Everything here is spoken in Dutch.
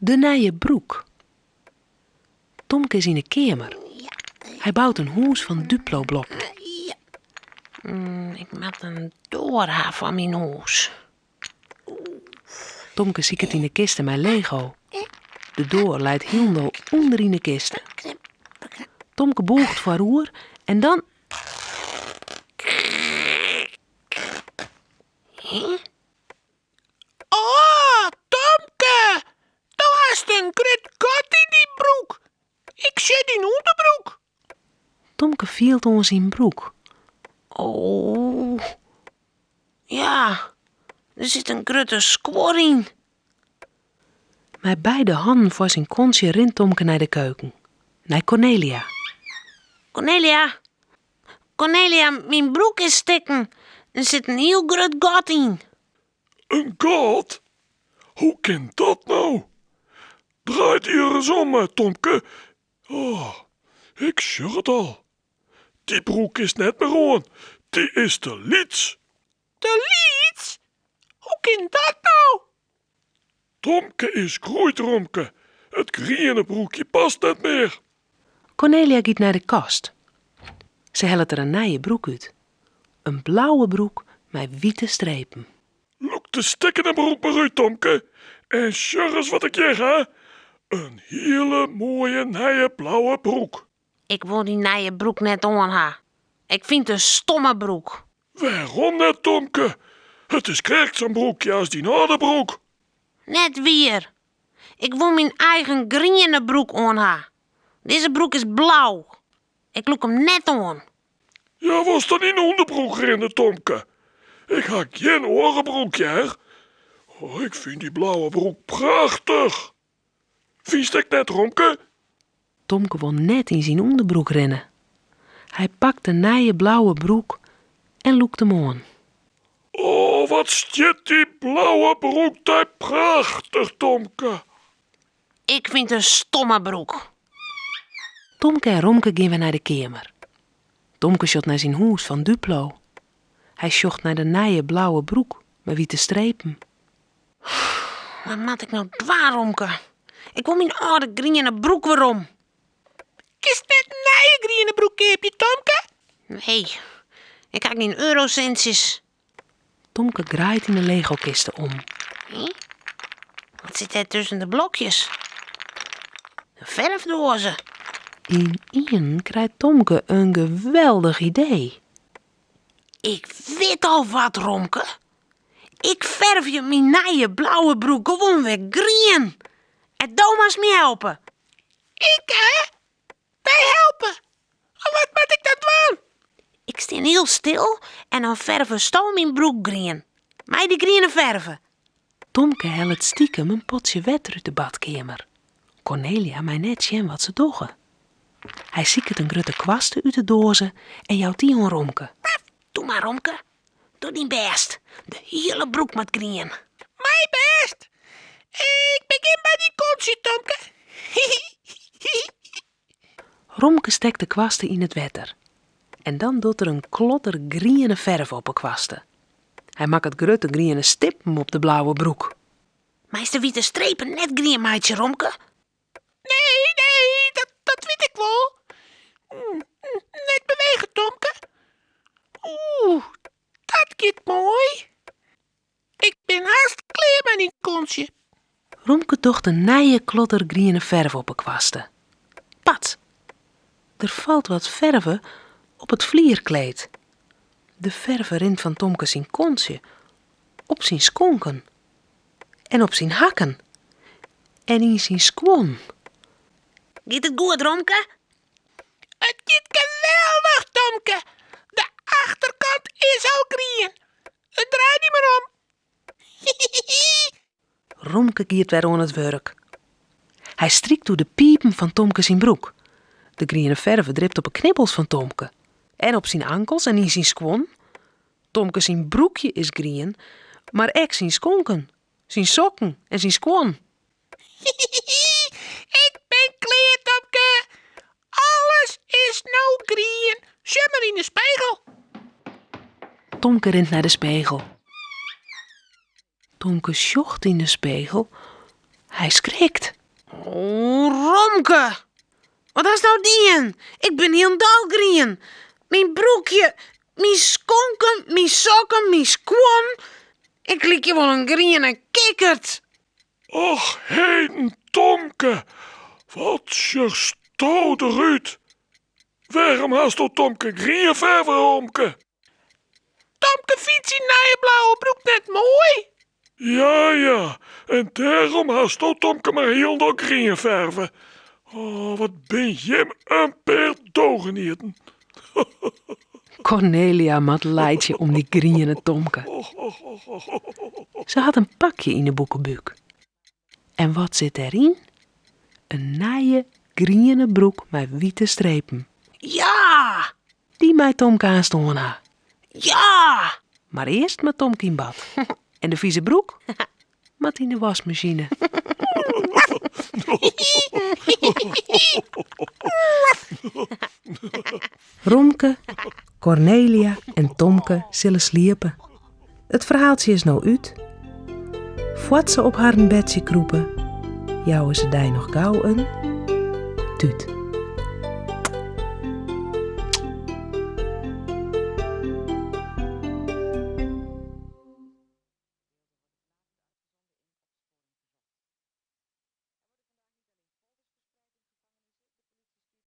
De nije broek. Tomke is in de kamer. Hij bouwt een huis van Duplo-blokken. Ik moet een doorhaal van mijn huis. Tomke ziet in de kisten met Lego. De door leidt helemaal onder in de kisten. Tomke boegt voor roer en dan... Oh, Tomke! Daar hast een grit gat in die broek. Ik zit in onderbroek. Tomke viel ons in broek. Oh. Ja, er zit een grote squor in. Met beide handen voor zijn kontje rent Tomke naar de keuken. Naar Cornelia. Cornelia, mijn broek is stikken. Er zit een heel groot gat in. Een gat? Hoe kan dat nou? Draait hier eens om, Tomke. Oh, ik zeg het al. Die broek is net meer aan. Die is te liets. De lieds? Hoe kan dat nou? Tomke is groeitromke. Het griene broekje past net meer. Cornelia gaat naar de kast. Ze helpt er een nije broek uit. Een blauwe broek met witte strepen. Look de stikkende broek maar uit, Tomke. En zeg eens wat ik zeg, hè. Een hele mooie nije blauwe broek. Ik wil die nije broek net aan. Ik vind het een stomme broek. Waarom net, Tomke? Het is krijgt zo'n broekje als die oude broek. Net weer. Ik wil mijn eigen groene broek aan. Deze broek is blauw. Ik look hem net aan. Ja, was dan in onderbroek rennen, Tomke? Ik had geen orenbroekje, hè? Oh, ik vind die blauwe broek prachtig. Vies ik net, Romke? Tomke won net in zijn onderbroek rennen. Hij pakt de nije blauwe broek en loekt hem aan. Oh, wat stiet die blauwe broek daar prachtig, Tomke. Ik vind een stomme broek. Tomke en Romke gaan weer naar de kamer. Tomke shot naar zijn huis van Duplo. Hij zocht naar de nije blauwe broek met witte strepen. Wat moet ik nou dwaan, Romke? Ik wil mijn oude groene broek weer om. Kist net een nieuwe groene broek, heb je, Tomke? Nee, ik heb geen eurocentjes. Tomke draait in de Lego-kisten om. Wat zit er tussen de blokjes? Een verfdozen. In één krijgt Tomke een geweldig idee. Ik weet al wat, Romke. Ik verf je mijn nieuwe blauwe broek gewoon weer groen. En Thomas me helpen. Ik, hè? Wij helpen. Wat moet ik dat doen? Ik sta heel stil en dan verven Sto mijn broek groen. Mij die groene verven. Tomke helpt stiekem een potje water uit de badkamer. Cornelia mij net zien wat ze doggen. Hij ziet een grote kwasten uit de dozen en jouwt die aan Romke. Doe maar, Romke. Doe die best. De hele broek met groen. Mijn best. Ik begin bij die kontje, Tomke. Romke steekt de kwasten in het water. En dan doet er een klotter groene verf op de kwasten. Hij maakt het grote groene stippen op de blauwe broek. Maar is de witte strepen net groen, meidje, Romke? Nee, dat weet ik wel. Net bewegen, Tomke. Oeh, dat gaat mooi. Ik ben haast klaar met die kontje. Romke tocht een nije klotter groene verf op de kwasten. Pat! Er valt wat verve op het vlierkleed. De verf rint van Tomke zijn kontje, op zijn skonken en op zijn hakken en in zijn skwon. Gaat het goed, Romke? Het gaat geweldig, Tomke. De achterkant is al groen. Het draait niet meer om. Romke giet weer aan het werk. Hij strikt door de piepen van Tomke zijn broek. De groene verf dript op de knibbels van Tomke en op zijn ankels en in zijn skwon. Tomke zijn broekje is groen, maar ook zijn skonken, zijn sokken en zijn skwon. Ik ben klaar, Tomke. Alles is nou groen. Zie maar in de spiegel. Tomke rent naar de spiegel. Tomke sjocht in de spiegel. Hij schrikt. Oh, Romke. Wat is nou dien? Ik ben heel dolgrien. Mijn broekje, mijn skonken, mijn sokken, mijn squam. Ik lijk je wel een griene kikkerd. Och, heden, Tomke. Wat je stoot eruit. Waarom hast du Tomke grien verven, Romke? Tomke vindt zijn nieuwe blauwe broek net mooi. Ja, en daarom hast du Tomke maar heel door grien verven. Oh, wat ben je een paar dogenieten. Cornelia mat leidje om die griene Tomke. Ze had een pakje in de boekenbuik. En wat zit erin? Een nije griene broek met witte strepen. Ja, Die mij Tomke aanstonden ha. ja. Maar eerst met Tomke in bad. En de vieze broek? Mat in de wasmachine. Romke, Cornelia en Tomke zullen sliepen. Het verhaaltje is nou uit. Voort ze op haar bedje kroepen, jouwen ze die nog gauw een tuut.